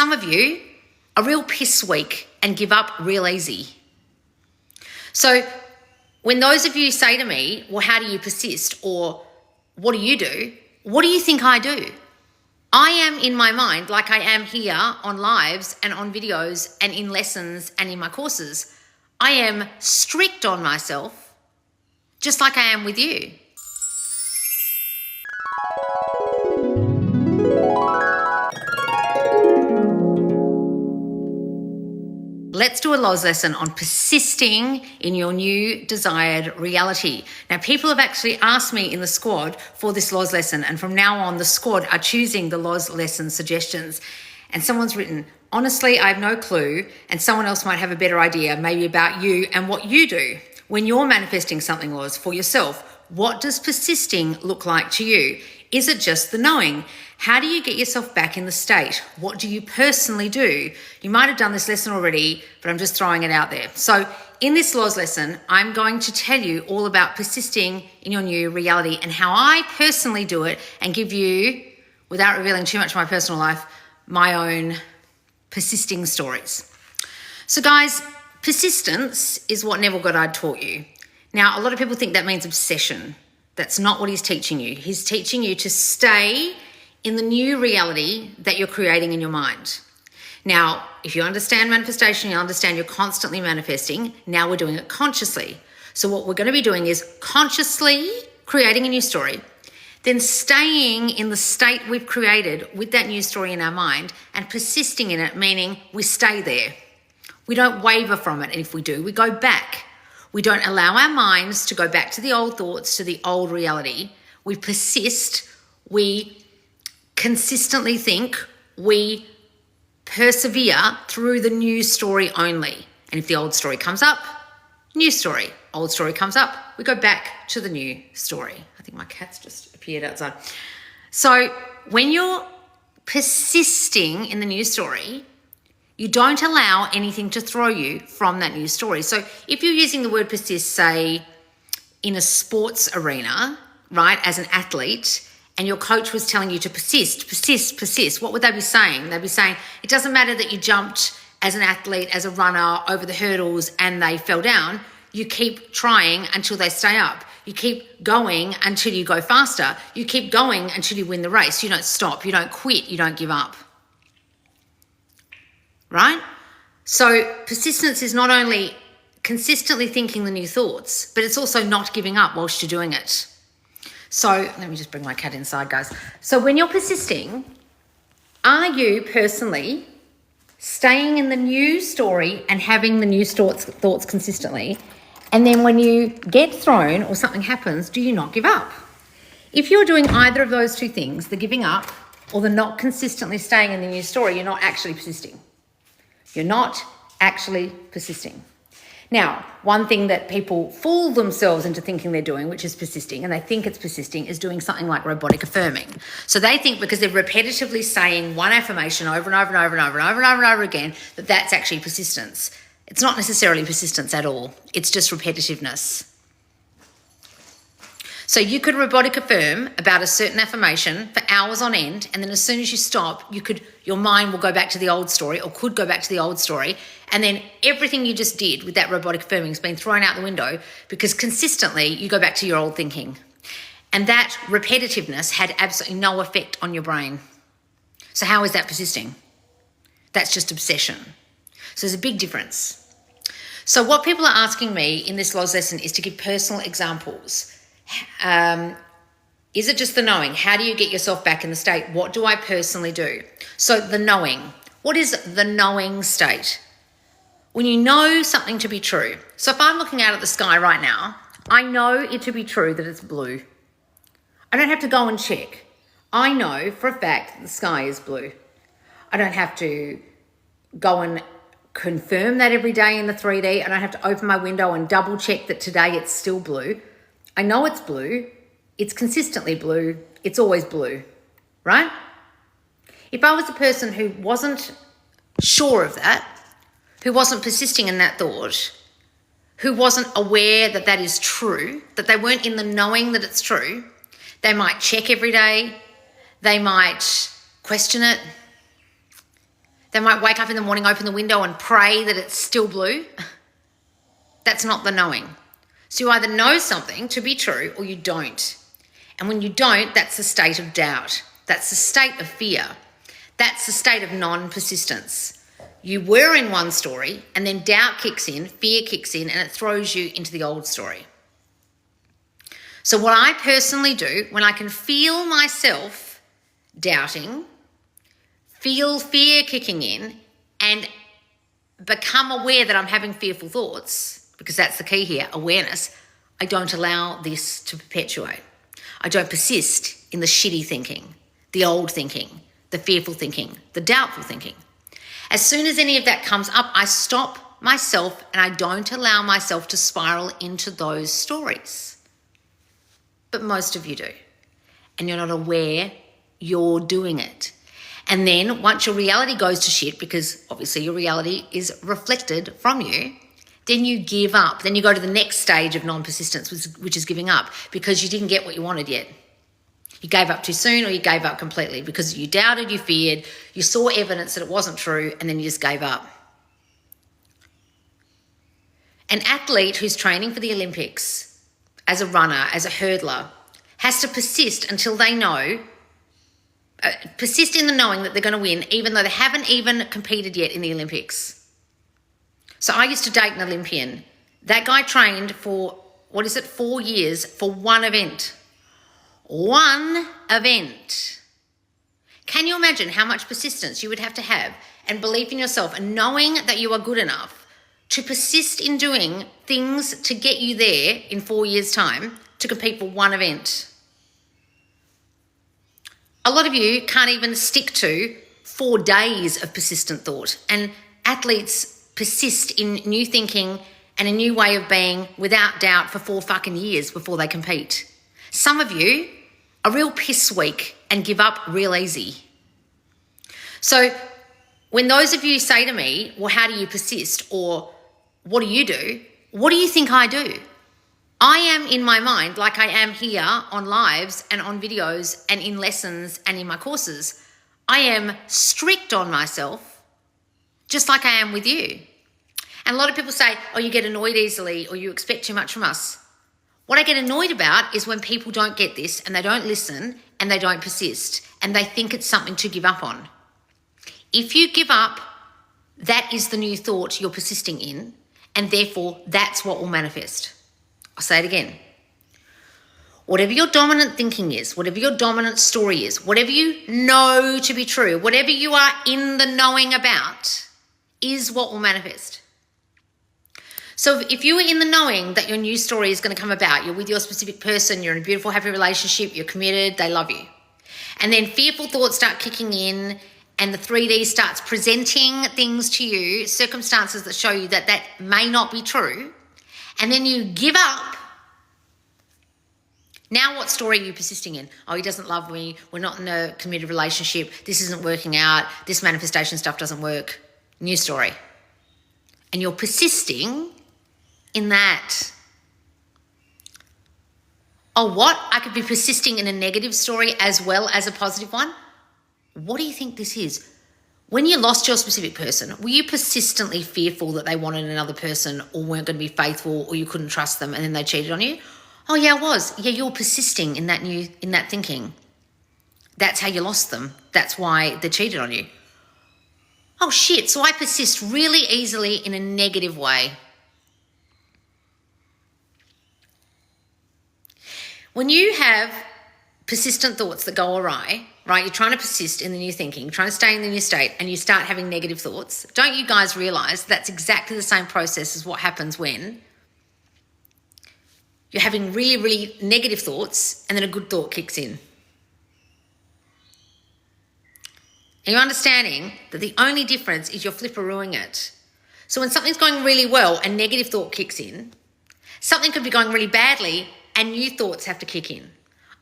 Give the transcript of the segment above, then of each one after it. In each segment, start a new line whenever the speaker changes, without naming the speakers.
Some of you are real piss weak and give up real easy. So when those of you say to me, well, how do you persist? Or what do? What do you think I do? I am in my mind, like I am here on lives and on videos and in lessons and in my courses. I am strict on myself, just like I am with you. Let's do a LOS lesson on persisting in your new desired reality. Now, people have actually asked me in the squad for this LOS lesson, and from now on, the squad are choosing the LOS lesson suggestions. And someone's written, honestly, I have no clue, and someone else might have a better idea, maybe about you and what you do. When you're manifesting something, LOS, for yourself, what does persisting look like to you? Is it just the knowing? How do you get yourself back in the state? What do you personally do? You might have done this lesson already, but I'm just throwing it out there. So in this LOS lesson, I'm going to tell you all about persisting in your new reality and how I personally do it, and give you, without revealing too much of my personal life, my own persisting stories. So guys, persistence is what Neville Goddard taught you. Now, a lot of people think that means obsession. That's not what he's teaching you. He's teaching you to stay in the new reality that you're creating in your mind. Now, if you understand manifestation, you understand you're constantly manifesting. Now we're doing it consciously. So what we're going to be doing is consciously creating a new story, then staying in the state we've created with that new story in our mind and persisting in it, meaning we stay there. We don't waver from it. And if we do, we go back. We don't allow our minds to go back to the old thoughts, to the old reality. We persist. We consistently think. We persevere through the new story only. And if the old story comes up, new story. Old story comes up, we go back to the new story. I think my cat's just appeared outside. So when you're persisting in the new story, you don't allow anything to throw you from that new story. So if you're using the word persist, say, in a sports arena, right, as an athlete, and your coach was telling you to persist, what would they be saying? They'd be saying, it doesn't matter that you jumped as an athlete, as a runner, over the hurdles and they fell down. You keep trying until they stay up. You keep going until you go faster. You keep going until you win the race. You don't stop. You don't quit. You don't give up. Right? So persistence is not only consistently thinking the new thoughts, but it's also not giving up whilst you're doing it. So let me just bring my cat inside, guys. So when you're persisting, are you personally staying in the new story and having the new thoughts consistently? And then when you get thrown or something happens, do you not give up? If you're doing either of those two things, the giving up or the not consistently staying in the new story, you're not actually persisting. You're not actually persisting. Now, one thing that people fool themselves into thinking they're doing, which is persisting, and they think it's persisting, is doing something like robotic affirming. So they think because they're repetitively saying one affirmation over and over and over and over and over and over and over again, that that's actually persistence. It's not necessarily persistence at all. It's just repetitiveness. So you could robotic affirm about a certain affirmation for hours on end, and then as soon as you stop, your mind will go back to the old story, or could go back to the old story, and then everything you just did with that robotic affirming has been thrown out the window because consistently you go back to your old thinking. And that repetitiveness had absolutely no effect on your brain. So how is that persisting? That's just obsession. So there's a big difference. So what people are asking me in this LOS lesson is to give personal examples. Is it just the knowing? How do you get yourself back in the state? What do I personally do? So the knowing. What is the knowing state? When you know something to be true. So if I'm looking out at the sky right now, I know it to be true that it's blue. I don't have to go and check. I know for a fact that the sky is blue. I don't have to go and confirm that every day in the 3D. I don't have to open my window and double check that today it's still blue. I know it's blue. It's consistently blue. It's always blue, right? If I was a person who wasn't sure of that, who wasn't persisting in that thought, who wasn't aware that that is true, that they weren't in the knowing that it's true, they might check every day. They might question it. They might wake up in the morning, open the window and pray that it's still blue. That's not the knowing. So you either know something to be true or you don't. And when you don't, that's the state of doubt. That's the state of fear. That's the state of non-persistence. You were in one story and then doubt kicks in, fear kicks in, and it throws you into the old story. So what I personally do when I can feel myself doubting, feel fear kicking in, and become aware that I'm having fearful thoughts, because that's the key here, awareness, I don't allow this to perpetuate. I don't persist in the shitty thinking, the old thinking, the fearful thinking, the doubtful thinking. As soon as any of that comes up, I stop myself and I don't allow myself to spiral into those stories. But most of you do. And you're not aware you're doing it. And then once your reality goes to shit, because obviously your reality is reflected from you, then you give up. Then you go to the next stage of non-persistence, which is giving up, because you didn't get what you wanted yet. You gave up too soon, or you gave up completely because you doubted, you feared, you saw evidence that it wasn't true, and then you just gave up. An athlete who's training for the Olympics, as a runner, as a hurdler, has to persist until they know, persist in the knowing that they're going to win, even though they haven't even competed yet in the Olympics. So I used to date an Olympian. That guy trained for, 4 years for one event. One event. Can you imagine how much persistence you would have to have and belief in yourself and knowing that you are good enough to persist in doing things to get you there in 4 years' time to compete for one event? A lot of you can't even stick to 4 days of persistent thought, and athletes persist in new thinking and a new way of being without doubt for 4 fucking years before they compete. Some of you are real piss weak and give up real easy. So when those of you say to me, well, how do you persist? Or what do you do? What do you think I do? I am in my mind, like I am here on lives and on videos and in lessons and in my courses. I am strict on myself, just like I am with you. And a lot of people say, oh, you get annoyed easily or you expect too much from us. What I get annoyed about is when people don't get this and they don't listen and they don't persist and they think it's something to give up on. If you give up, that is the new thought you're persisting in, and therefore that's what will manifest. I'll say it again. Whatever your dominant thinking is, whatever your dominant story is, whatever you know to be true, whatever you are in the knowing about is what will manifest. So if you are in the knowing that your new story is going to come about, you're with your specific person, you're in a beautiful, happy relationship, you're committed, they love you. And then fearful thoughts start kicking in and the 3D starts presenting things to you, circumstances that show you that that may not be true. And then you give up. Now what story are you persisting in? Oh, he doesn't love me. We're not in a committed relationship. This isn't working out. This manifestation stuff doesn't work. New story. And you're persisting in that. Oh, what? I could be persisting in a negative story as well as a positive one? What do you think this is? When you lost your specific person, were you persistently fearful that they wanted another person or weren't going to be faithful or you couldn't trust them and then they cheated on you? Oh, yeah, I was. Yeah, you're persisting in that thinking. That's how you lost them. That's why they cheated on you. Oh, shit. So I persist really easily in a negative way. When you have persistent thoughts that go awry, right, you're trying to persist in the new thinking, trying to stay in the new state, and you start having negative thoughts, don't you guys realise that's exactly the same process as what happens when you're having really, really negative thoughts and then a good thought kicks in? And you're understanding that the only difference is you're flipperooing it. So when something's going really well and negative thought kicks in, something could be going really badly and new thoughts have to kick in.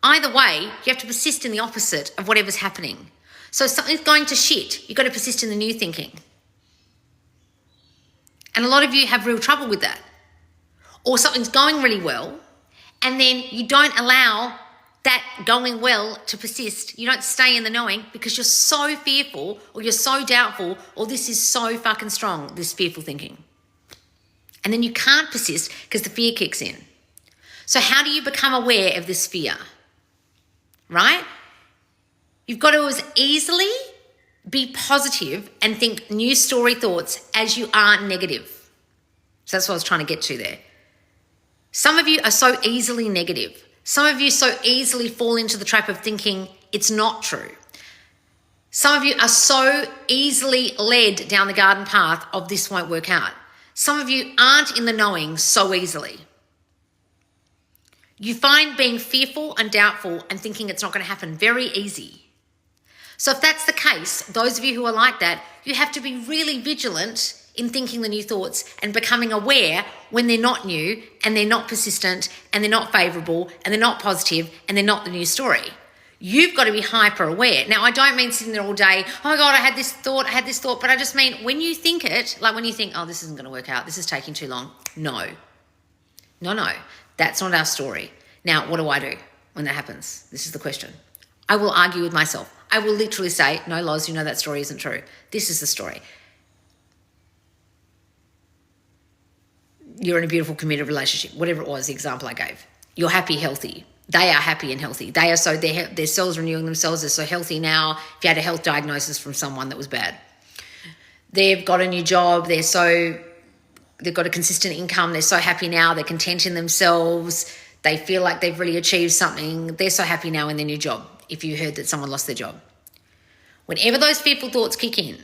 Either way, you have to persist in the opposite of whatever's happening. So if something's going to shit, you've got to persist in the new thinking. And a lot of you have real trouble with that. Or something's going really well, and then you don't allow that going well to persist. You don't stay in the knowing because you're so fearful or you're so doubtful or this is so fucking strong, this fearful thinking. And then you can't persist because the fear kicks in. So how do you become aware of this fear? Right? You've got to as easily be positive and think new story thoughts as you are negative. So that's what I was trying to get to there. Some of you are so easily negative. Some of you so easily fall into the trap of thinking it's not true. Some of you are so easily led down the garden path of this won't work out. Some of you aren't in the knowing so easily. You find being fearful and doubtful and thinking it's not going to happen very easy. So if that's the case, those of you who are like that, you have to be really vigilant in thinking the new thoughts and becoming aware when they're not new and they're not persistent and they're not favourable and they're not positive and they're not the new story. You've got to be hyper aware. Now, I don't mean sitting there all day, oh my God, I had this thought, but I just mean when you think it, like when you think, oh, this isn't going to work out, this is taking too long. No, that's not our story. Now, what do I do when that happens? This is the question. I will argue with myself. I will literally say, no, Loz, you know that story isn't true. This is the story. You're in a beautiful committed relationship, whatever it was, the example I gave. You're happy, healthy. They are happy and healthy. They are so, their cells renewing themselves. They're so healthy now. If you had a health diagnosis from someone that was bad. They've got a new job. They've got a consistent income. They're so happy now. They're content in themselves. They feel like they've really achieved something. They're so happy now in their new job. If you heard that someone lost their job. Whenever those fearful thoughts kick in,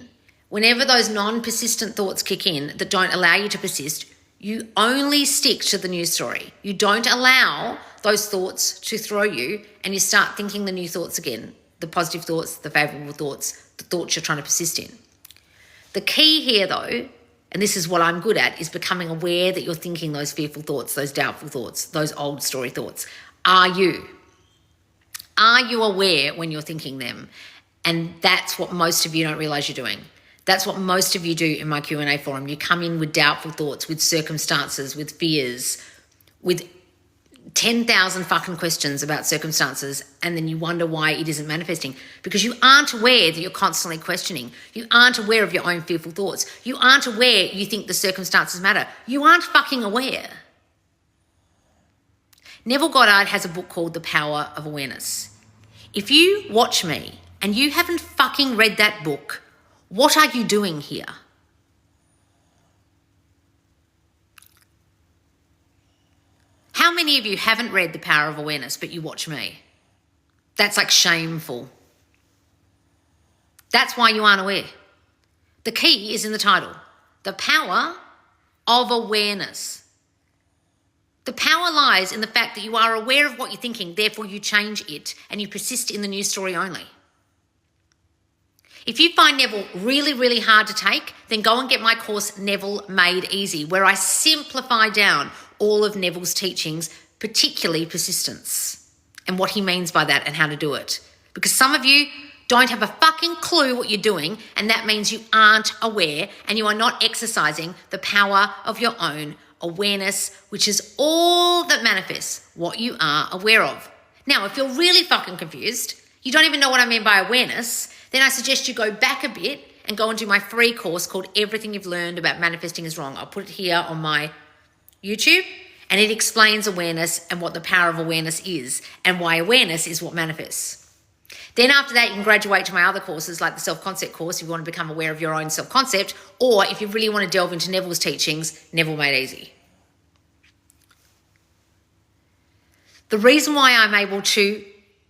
whenever those non-persistent thoughts kick in that don't allow you to persist, you only stick to the news story. You don't allow those thoughts to throw you and you start thinking the new thoughts again, the positive thoughts, the favourable thoughts, the thoughts you're trying to persist in. The key here though, and this is what I'm good at, is becoming aware that you're thinking those fearful thoughts, those doubtful thoughts, those old story thoughts. Are you? Are you aware when you're thinking them? And that's what most of you don't realise you're doing. That's what most of you do in my Q&A forum. You come in with doubtful thoughts, with circumstances, with fears, with 10,000 fucking questions about circumstances, and then you wonder why it isn't manifesting. Because you aren't aware that you're constantly questioning. You aren't aware of your own fearful thoughts. You aren't aware you think the circumstances matter. You aren't fucking aware. Neville Goddard has a book called The Power of Awareness. If you watch me and you haven't fucking read that book, what are you doing here? How many of you haven't read The Power of Awareness, but you watch me? That's like shameful. That's why you aren't aware. The key is in the title. The Power of Awareness. The power lies in the fact that you are aware of what you're thinking, therefore you change it and you persist in the news story only. If you find Neville really, really hard to take, then go and get my course, Neville Made Easy, where I simplify down all of Neville's teachings, particularly persistence, and what he means by that and how to do it. Because some of you don't have a fucking clue what you're doing, and that means you aren't aware and you are not exercising the power of your own awareness, which is all that manifests what you are aware of. Now, if you're really fucking confused, you don't even know what I mean by awareness, then I suggest you go back a bit and go and do my free course called Everything You've Learned About Manifesting is Wrong. I'll put it here on my YouTube, and it explains awareness and what the power of awareness is and why awareness is what manifests. Then after that, you can graduate to my other courses like the self-concept course if you want to become aware of your own self-concept, or if you really want to delve into Neville's teachings, Neville Made Easy. The reason why I'm able to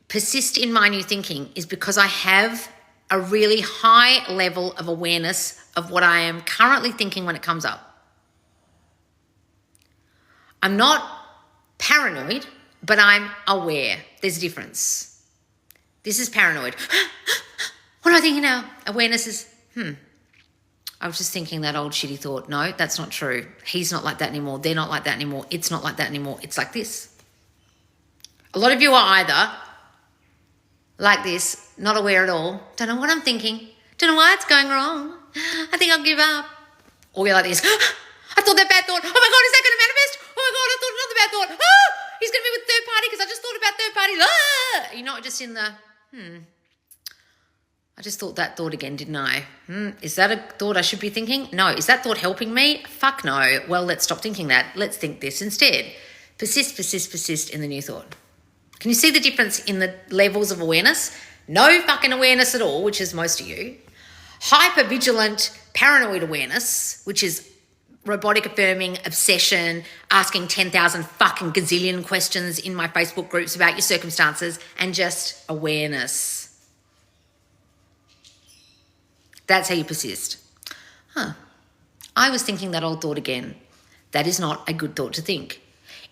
persist in my new thinking is because I have a really high level of awareness of what I am currently thinking when it comes up. I'm not paranoid, but I'm aware. There's a difference. This is paranoid. What am I thinking now? Awareness is, I was just thinking that old shitty thought. No, that's not true. He's not like that anymore. They're not like that anymore. It's not like that anymore. It's like this. A lot of you are either like this, not aware at all, don't know what I'm thinking, don't know why it's going wrong, I think I'll give up. Or you're like this, I thought that bad thought, oh my God, is that going to manifest? Oh my God, I thought another bad thought, he's going to be with third party because I just thought about third party. Ah! You're not just in the, I just thought that thought again, didn't I? Is that a thought I should be thinking? No. Is that thought helping me? Fuck no. Well, let's stop thinking that. Let's think this instead. Persist, persist, persist in the new thought. Can you see the difference in the levels of awareness? No fucking awareness at all, which is most of you. Hyper-vigilant, paranoid awareness, which is robotic affirming, obsession, asking 10,000 fucking gazillion questions in my Facebook groups about your circumstances, and just awareness. That's how you persist. I was thinking that old thought again. That is not a good thought to think.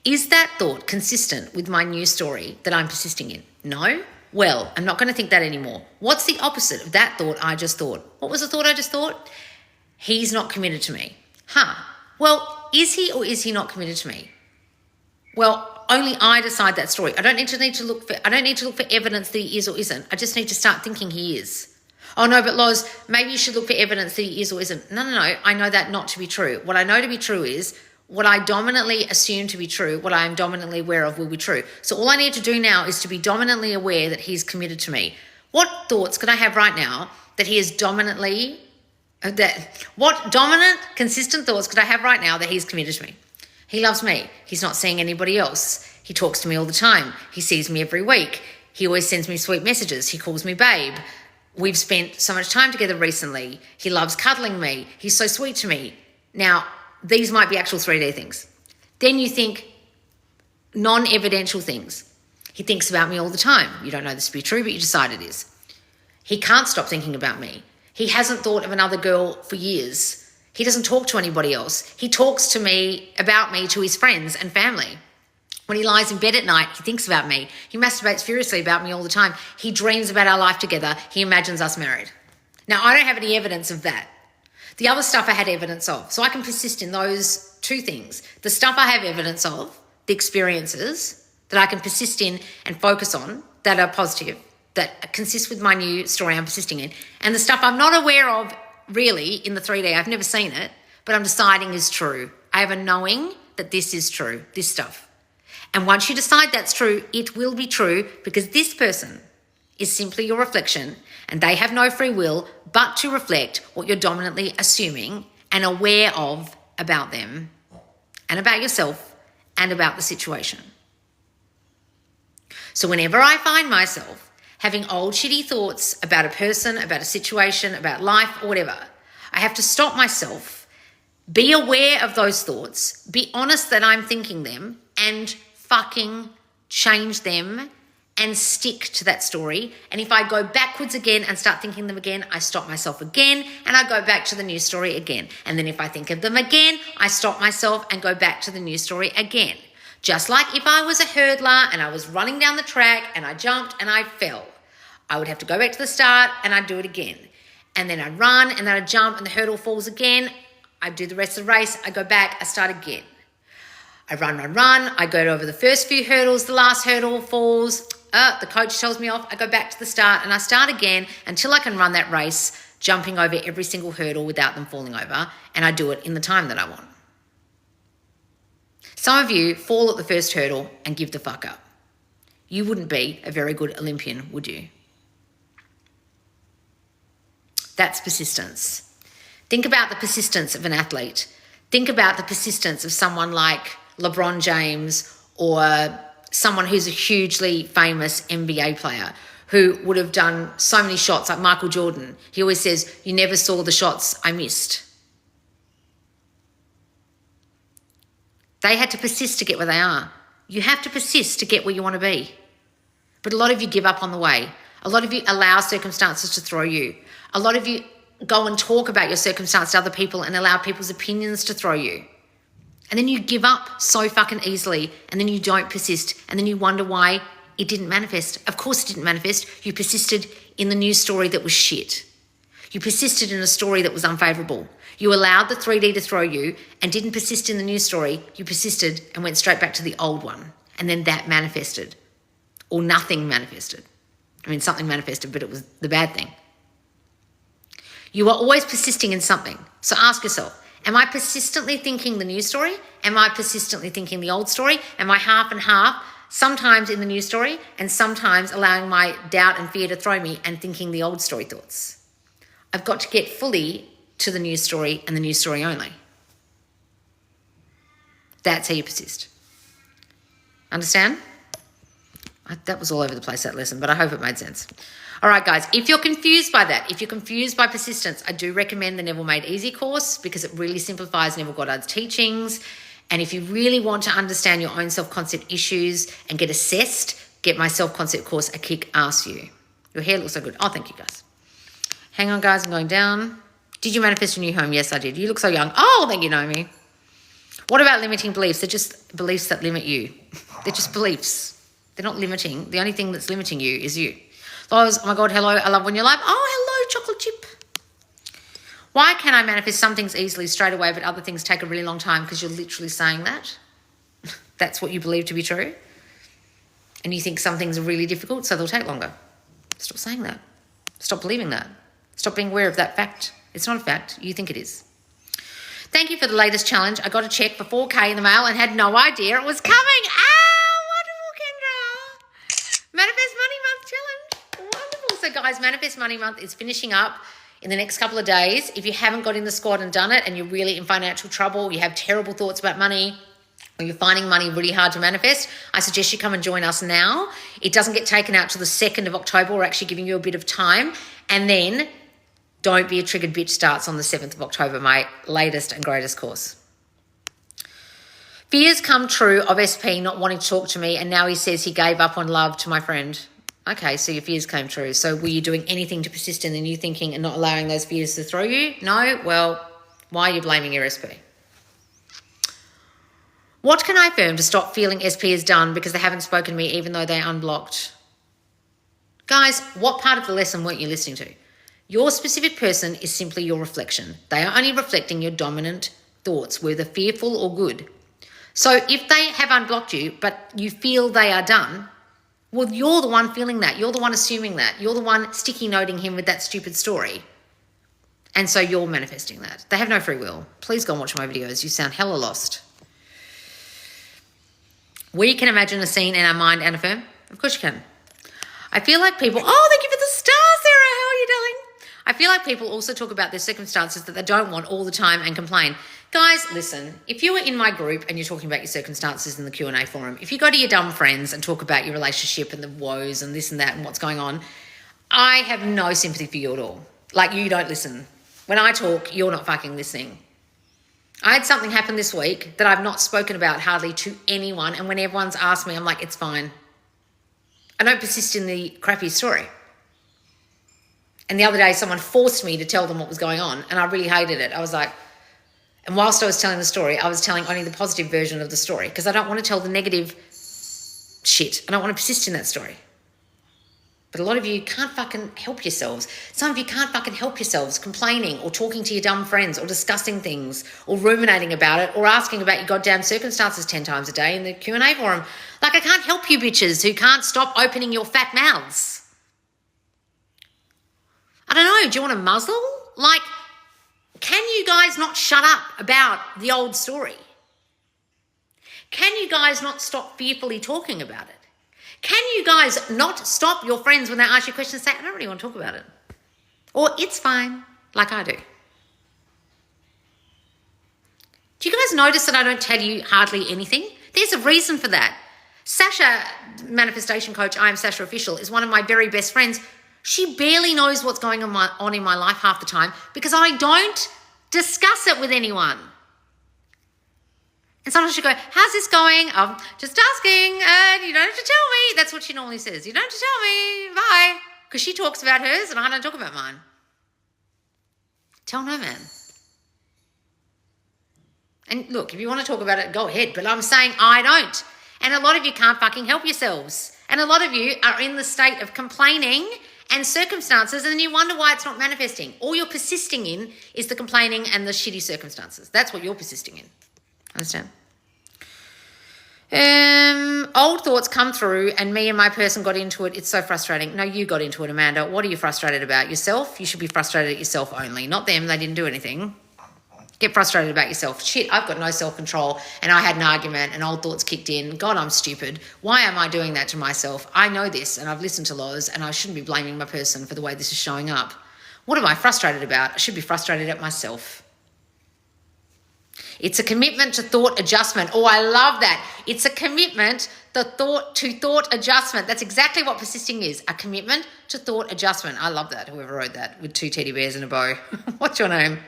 Is that thought consistent with my new story that I'm persisting in? No? Well, I'm not going to think that anymore. What's the opposite of that thought I just thought? What was the thought I just thought? He's not committed to me. Well, is he or is he not committed to me? Well, only I decide that story. I don't need to look for evidence that he is or isn't. I just need to start thinking he is. Oh no, but Loz, maybe you should look for evidence that he is or isn't. No. I know that not to be true. What I know to be true is what I dominantly assume to be true, what I am dominantly aware of will be true. So all I need to do now is to be dominantly aware that he's committed to me. What thoughts could I have right now that he is dominantly, what dominant, consistent thoughts could I have right now that he's committed to me? He loves me. He's not seeing anybody else. He talks to me all the time. He sees me every week. He always sends me sweet messages. He calls me babe. We've spent so much time together recently. He loves cuddling me. He's so sweet to me. Now, these might be actual 3D things. Then you think non-evidential things. He thinks about me all the time. You don't know this to be true, but you decide it is. He can't stop thinking about me. He hasn't thought of another girl for years. He doesn't talk to anybody else. He talks to me about me to his friends and family. When he lies in bed at night, he thinks about me. He masturbates furiously about me all the time. He dreams about our life together. He imagines us married. Now, I don't have any evidence of that. The other stuff I had evidence of. So I can persist in those two things. The stuff I have evidence of, the experiences that I can persist in and focus on that are positive, that consist with my new story I'm persisting in. And the stuff I'm not aware of really in the 3D, I've never seen it, but I'm deciding is true. I have a knowing that this is true, this stuff. And once you decide that's true, it will be true because this person is simply your reflection and they have no free will but to reflect what you're dominantly assuming and aware of about them and about yourself and about the situation. So whenever I find myself having old shitty thoughts about a person, about a situation, about life or whatever, I have to stop myself, be aware of those thoughts, be honest that I'm thinking them and fucking change them and stick to that story. And if I go backwards again and start thinking them again, I stop myself again and I go back to the new story again. And then if I think of them again, I stop myself and go back to the new story again. Just like if I was a hurdler and I was running down the track and I jumped and I fell, I would have to go back to the start and I'd do it again. And then I'd run and then I'd jump and the hurdle falls again. I'd do the rest of the race. I go back, I start again. I run. I go over the first few hurdles. The last hurdle falls. The coach tells me off. I go back to the start and I start again until I can run that race, jumping over every single hurdle without them falling over. And I do it in the time that I want. Some of you fall at the first hurdle and give the fuck up. You wouldn't be a very good Olympian, would you? That's persistence. Think about the persistence of an athlete. Think about the persistence of someone like LeBron James or someone who's a hugely famous NBA player who would have done so many shots like Michael Jordan. He always says, you never saw the shots I missed. They had to persist to get where they are. You have to persist to get where you want to be. But a lot of you give up on the way. A lot of you allow circumstances to throw you. A lot of you go and talk about your circumstance to other people and allow people's opinions to throw you. And then you give up so fucking easily and then you don't persist and then you wonder why it didn't manifest. Of course it didn't manifest. You persisted in the new story that was shit. You persisted in a story that was unfavourable. You allowed the 3D to throw you and didn't persist in the new story. You persisted and went straight back to the old one. And then that manifested. Or nothing manifested. I mean, something manifested, but it was the bad thing. You are always persisting in something. So ask yourself, am I persistently thinking the new story? Am I persistently thinking the old story? Am I half and half? sometimes in the new story and sometimes allowing my doubt and fear to throw me and thinking the old story thoughts. I've got to get fully to the new story and the new story only. That's how you persist. Understand? That was all over the place, that lesson, but I hope it made sense. All right, guys, if you're confused by that, if you're confused by persistence, I do recommend the Neville Made Easy course because it really simplifies Neville Goddard's teachings. And if you really want to understand your own self-concept issues and get assessed, get my self-concept course, A Kick Ass You. Your hair looks so good. Oh, thank you, guys. Hang on, guys, I'm going down. Did you manifest a new home? Yes, I did. You look so young. Oh, thank you, Naomi. What about limiting beliefs? They're just beliefs that limit you. They're just beliefs. They're not limiting. The only thing that's limiting you is you. Loz, oh my God, hello, I love when you're live. Oh, hello, chocolate chip. Why can I manifest some things easily straight away, but other things take a really long time? Because you're literally saying that. That's what you believe to be true. And you think some things are really difficult, so they'll take longer. Stop saying that. Stop believing that. Stop being aware of that fact. It's not a fact. You think it is. Thank you for the latest challenge. I got a check for 4K in the mail and had no idea it was coming. Wonderful, Kendra. Manifest Money Month challenge. Wonderful. So, guys, Manifest Money Month is finishing up in the next couple of days. If you haven't got in the squad and done it and you're really in financial trouble, you have terrible thoughts about money, or you're finding money really hard to manifest, I suggest you come and join us now. It doesn't get taken out till the 2nd of October. We're actually giving you a bit of time. And then Don't Be a Triggered Bitch starts on the 7th of October, my latest and greatest course. Fears come true of SP not wanting to talk to me, and now he says he gave up on love to my friend. Okay, so your fears came true. So were you doing anything to persist in the new thinking and not allowing those fears to throw you? No? Well, why are you blaming your SP? What can I affirm to stop feeling SP is done because they haven't spoken to me even though they're unblocked? Guys, what part of the lesson weren't you listening to? Your specific person is simply your reflection. They are only reflecting your dominant thoughts, whether fearful or good. So if they have unblocked you, but you feel they are done, well, you're the one feeling that. You're the one assuming that. You're the one sticky noting him with that stupid story. And so you're manifesting that. They have no free will. Please go and watch my videos. You sound hella lost. We can imagine a scene in our mind and affirm. Of course you can. I feel like people... Oh, thank you for the stars, Sarah. How are you, darling? I feel like people also talk about their circumstances that they don't want all the time and complain. Guys, listen, if you were in my group and you're talking about your circumstances in the Q&A forum, if you go to your dumb friends and talk about your relationship and the woes and this and that and what's going on, I have no sympathy for you at all. Like, you don't listen. When I talk, you're not fucking listening. I had something happen this week that I've not spoken about hardly to anyone, and when everyone's asked me, I'm like, it's fine. I don't persist in the crappy story. And the other day, someone forced me to tell them what was going on, and I really hated it. I was like, and whilst I was telling the story, I was telling only the positive version of the story because I don't want to tell the negative shit. I don't want to persist in that story. But a lot of you can't fucking help yourselves. Some of you can't fucking help yourselves complaining or talking to your dumb friends or discussing things or ruminating about it or asking about your goddamn circumstances 10 times a day in the Q&A forum. Like, I can't help you bitches who can't stop opening your fat mouths. I don't know, do you want a muzzle? Like, can you guys not shut up about the old story? Can you guys not stop fearfully talking about it? Can you guys not stop your friends when they ask you questions and say, I don't really want to talk about it? Or it's fine, like I do. Do you guys notice that I don't tell you hardly anything? There's a reason for that. Sasha, manifestation coach, I am Sasha Official, is one of my very best friends. She barely knows what's going on in my life half the time because I don't discuss it with anyone. And sometimes she'll go, how's this going? I'm just asking, and you don't have to tell me. That's what she normally says. You don't have to tell me. Bye. Because she talks about hers and I don't talk about mine. Tell no man. And look, if you want to talk about it, go ahead. But I'm saying I don't. And a lot of you can't fucking help yourselves. And a lot of you are in the state of complaining and circumstances, and then you wonder why it's not manifesting. All you're persisting in is the complaining and the shitty circumstances. That's what you're persisting in. Understand? Old thoughts come through and me and my person got into it. It's so frustrating. No, you got into it, Amanda. What are you frustrated about? Yourself? You should be frustrated at yourself only, not them. They didn't do anything. Get frustrated about yourself. Shit, I've got no self-control and I had an argument and old thoughts kicked in. God, I'm stupid. Why am I doing that to myself? I know this and I've listened to Loz and I shouldn't be blaming my person for the way this is showing up. What am I frustrated about? I should be frustrated at myself. It's a commitment to thought adjustment. Oh, I love that. It's a commitment to thought adjustment. That's exactly what persisting is, a commitment to thought adjustment. I love that, whoever wrote that, with 2 teddy bears and a bow. What's your name?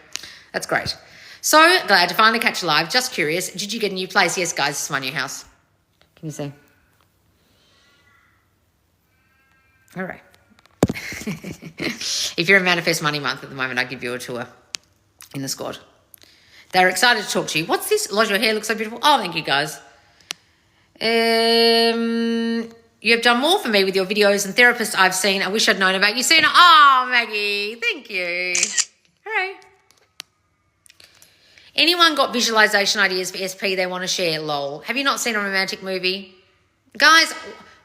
That's great. So glad to finally catch you live. Just curious, did you get a new place? Yes, guys, this is my new house. Can you see? All right. If you're in Manifest Money Month at the moment, I give you a tour in the squad. They're excited to talk to you. What's this? Loz, your hair looks so beautiful. Oh, thank you, guys. You have done more for me with your videos and therapists I've seen. I wish I'd known about you sooner. Oh, Maggie, thank you. All right. Anyone got visualization ideas for SP they want to share? Lol. Have you not seen a romantic movie? Guys,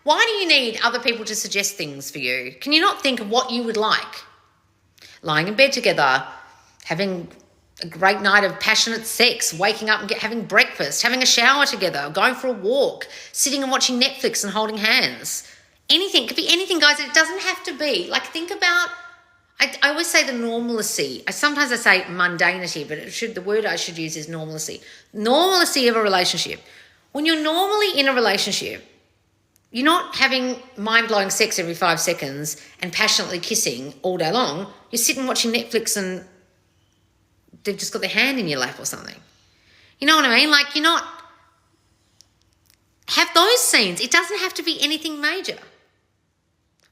why do you need other people to suggest things for you? Can you not think of what you would like? Lying in bed together, having a great night of passionate sex, waking up and having breakfast, having a shower together, going for a walk, sitting and watching Netflix and holding hands. Anything. It could be anything, guys. It doesn't have to be. Like, think about, I always say the normalcy. Sometimes I say mundanity, but the word I should use is normalcy. Normalcy of a relationship. When you're normally in a relationship, you're not having mind-blowing sex every 5 seconds and passionately kissing all day long. You're sitting watching Netflix and they've just got their hand in your lap or something. You know what I mean? Like, you're not... Have those scenes. It doesn't have to be anything major.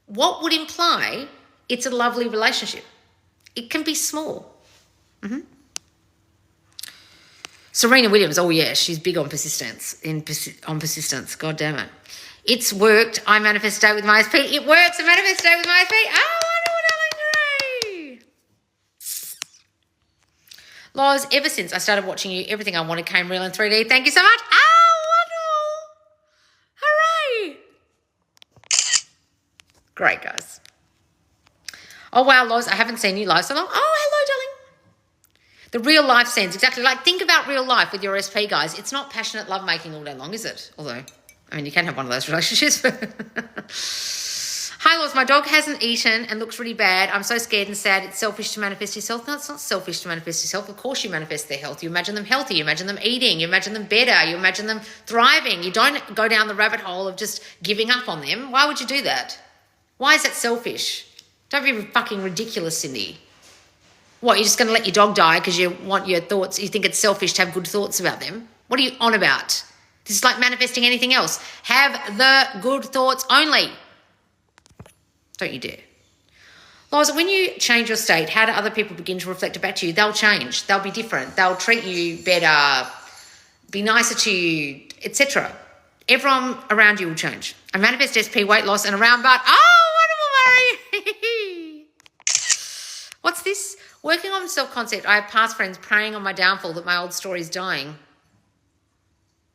What would imply it's a lovely relationship? It can be small. Mm-hmm. Serena Williams, oh yeah, she's big on persistence. On persistence, God damn it. It's worked. I manifest a date with my SP. It works. I manifest a date with my SP. Oh, wonderful, darling, hooray! Loz, ever since I started watching you, everything I wanted came real in 3D. Thank you so much. Oh, wonderful. Hooray. Great, guys. Oh, wow, Loz, I haven't seen you live so long. Oh, hello, darling. The real life sense, exactly. Like, think about real life with your SP, guys. It's not passionate lovemaking all day long, is it? Although, I mean, you can have one of those relationships. Hi, Loz, my dog hasn't eaten and looks really bad. I'm so scared and sad. It's selfish to manifest yourself. No, it's not selfish to manifest yourself. Of course you manifest their health. You imagine them healthy. You imagine them eating. You imagine them better. You imagine them thriving. You don't go down the rabbit hole of just giving up on them. Why would you do that? Why is that selfish? Don't be fucking ridiculous, Cindy. What, you're just going to let your dog die because you want your thoughts, you think it's selfish to have good thoughts about them? What are you on about? This is like manifesting anything else. Have the good thoughts only. Don't you dare. Loz, when you change your state, how do other people begin to reflect back to you? They'll change. They'll be different. They'll treat you better, be nicer to you, etc. Everyone around you will change. I manifest SP, weight loss, and a round butt. Oh, wonderful, Murray. What's this? Working on self-concept. I have past friends preying on my downfall that my old story is dying.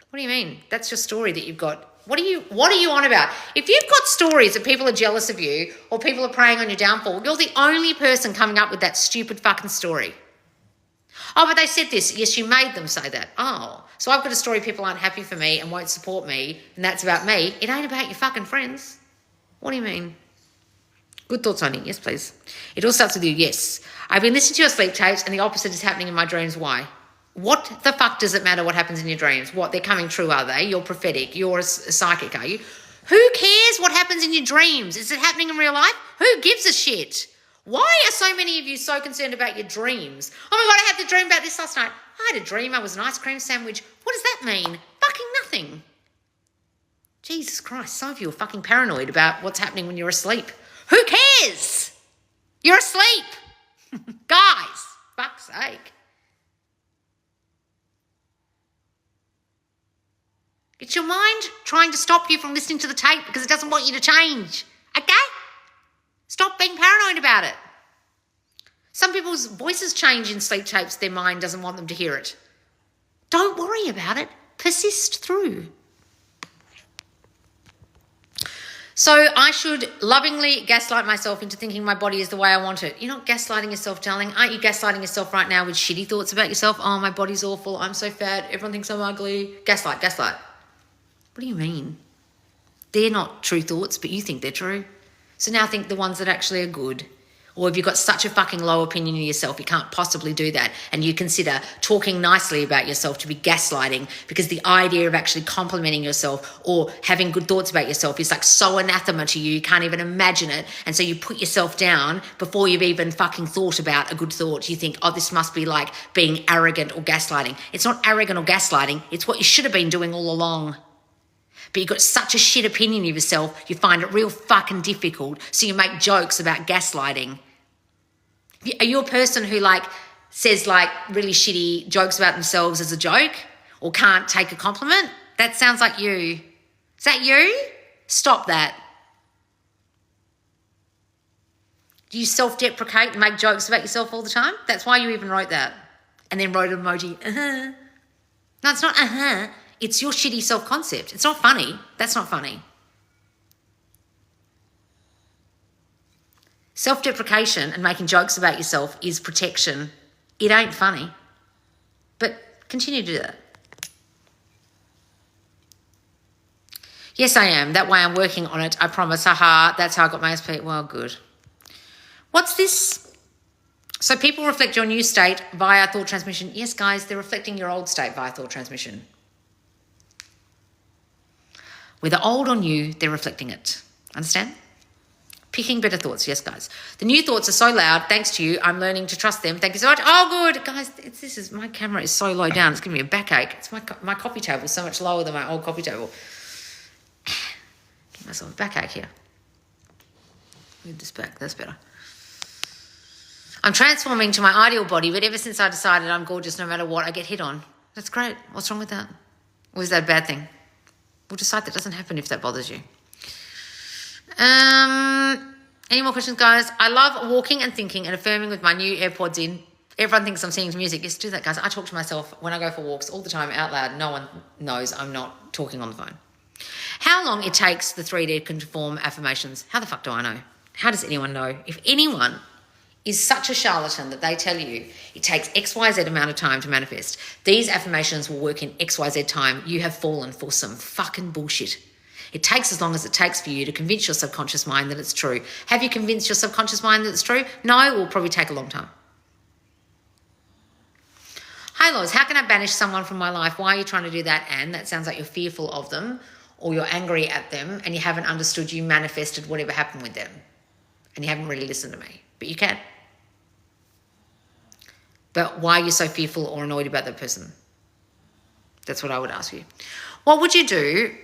What do you mean? That's your story that you've got. What are you on about? If you've got stories that people are jealous of you or people are preying on your downfall, you're the only person coming up with that stupid fucking story. Oh, but they said this. Yes, you made them say that. Oh, so I've got a story people aren't happy for me and won't support me, and that's about me. It ain't about your fucking friends. What do you mean? Good thoughts, honey. Yes, please. It all starts with you. Yes. I've been listening to your sleep tapes and the opposite is happening in my dreams. Why? What the fuck does it matter what happens in your dreams? What, they're coming true, are they? You're prophetic. You're a psychic, are you? Who cares what happens in your dreams? Is it happening in real life? Who gives a shit? Why are so many of you so concerned about your dreams? Oh my God, I had the dream about this last night. I had a dream I was an ice cream sandwich. What does that mean? Fucking nothing. Jesus Christ, some of you are fucking paranoid about what's happening when you're asleep. Who cares? You're asleep. Guys, fuck's sake. It's your mind trying to stop you from listening to the tape because it doesn't want you to change. Okay? Stop being paranoid about it. Some people's voices change in sleep tapes. Their mind doesn't want them to hear it. Don't worry about it. Persist through. So I should lovingly gaslight myself into thinking my body is the way I want it. You're not gaslighting yourself, darling. Aren't you gaslighting yourself right now with shitty thoughts about yourself? Oh, my body's awful. I'm so fat. Everyone thinks I'm ugly. Gaslight, gaslight. What do you mean? They're not true thoughts, but you think they're true. So now think the ones that actually are good. Or if you've got such a fucking low opinion of yourself, you can't possibly do that. And you consider talking nicely about yourself to be gaslighting, because the idea of actually complimenting yourself or having good thoughts about yourself is like so anathema to you can't even imagine it. And so you put yourself down before you've even fucking thought about a good thought. You think, oh, this must be like being arrogant or gaslighting. It's not arrogant or gaslighting. It's what you should have been doing all along. But you've got such a shit opinion of yourself, you find it real fucking difficult, so you make jokes about gaslighting. Are you a person who like says like really shitty jokes about themselves as a joke, or can't take a compliment? That sounds like you. Is that you? Stop that. Do you self-deprecate and make jokes about yourself all the time? That's why you even wrote that. And then wrote an emoji, No, it's not It's your shitty self-concept. It's not funny. That's not funny. Self-deprecation and making jokes about yourself is protection. It ain't funny. But continue to do that. Yes, I am. That way I'm working on it. I promise. Haha, that's how I got my SP. Well, good. What's this? So people reflect your new state via thought transmission. Yes, guys, they're reflecting your old state via thought transmission. Whether old or new, they're reflecting it. Understand? Picking better thoughts. Yes, guys. The new thoughts are so loud. Thanks to you. I'm learning to trust them. Thank you so much. Oh, good. Guys, my camera is so low down. It's giving me a backache. It's my coffee table is so much lower than my old coffee table. Give myself a backache here. Move this back. That's better. I'm transforming to my ideal body, but ever since I decided I'm gorgeous no matter what, I get hit on. That's great. What's wrong with that? Or is that a bad thing? We'll decide that doesn't happen if that bothers you. Any more questions, guys? I love walking and thinking and affirming with my new AirPods in. Everyone thinks I'm singing to music. Yes, do that, guys. I talk to myself when I go for walks all the time out loud. No one knows I'm not talking on the phone. How long it takes the 3D to form affirmations? How the fuck do I know? How does anyone know? If anyone is such a charlatan that they tell you it takes XYZ amount of time to manifest, these affirmations will work in XYZ time, you have fallen for some fucking bullshit. It takes as long as it takes for you to convince your subconscious mind that it's true. Have you convinced your subconscious mind that it's true? No, it will probably take a long time. Hi, Loz, how can I banish someone from my life? Why are you trying to do that, Anne? That sounds like you're fearful of them, or you're angry at them and you haven't understood you manifested whatever happened with them. And you haven't really listened to me. But you can. But why are you so fearful or annoyed about that person? That's what I would ask you. What would you do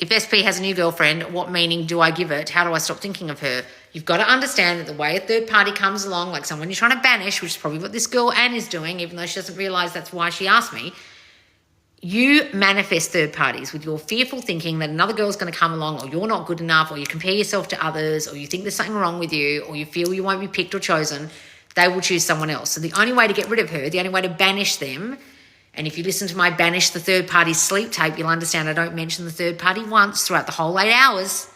if SP has a new girlfriend? What meaning do I give it? How do I stop thinking of her? You've got to understand that the way a third party comes along, like someone you're trying to banish, which is probably what this girl Anne is doing, even though she doesn't realise that's why she asked me, you manifest third parties with your fearful thinking that another girl's going to come along, or you're not good enough, or you compare yourself to others, or you think there's something wrong with you, or you feel you won't be picked or chosen. They will choose someone else. So the only way to get rid of her, the only way to banish them, and if you listen to my Banish the Third Party sleep tape, you'll understand I don't mention the third party once throughout the whole 8 hours,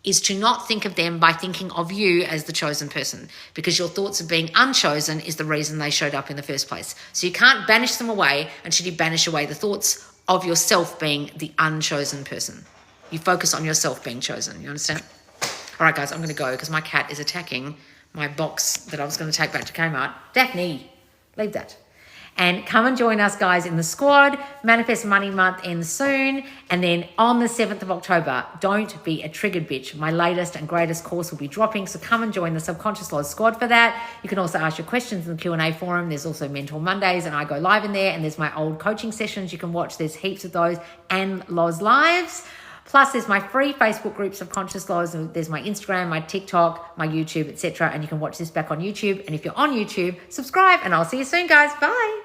is to not think of them by thinking of you as the chosen person, because your thoughts of being unchosen is the reason they showed up in the first place. So you can't banish them away until you banish away the thoughts of yourself being the unchosen person. You focus on yourself being chosen. You understand? All right, guys, I'm going to go because my cat is attacking my box that I was going to take back to Kmart. Daphne, leave that. And come and join us, guys, in the squad. Manifest Money Month ends soon. And then on the 7th of October, Don't Be a Triggered Bitch. My latest and greatest course will be dropping. So come and join the Subconscious Laws squad for that. You can also ask your questions in the Q&A forum. There's also Mentor Mondays, and I go live in there. And there's my old coaching sessions you can watch. There's heaps of those, and Laws Lives. Plus, there's my free Facebook group, Subconscious Laws, and there's my Instagram, my TikTok, my YouTube, etc. And you can watch this back on YouTube. And if you're on YouTube, subscribe, and I'll see you soon, guys. Bye.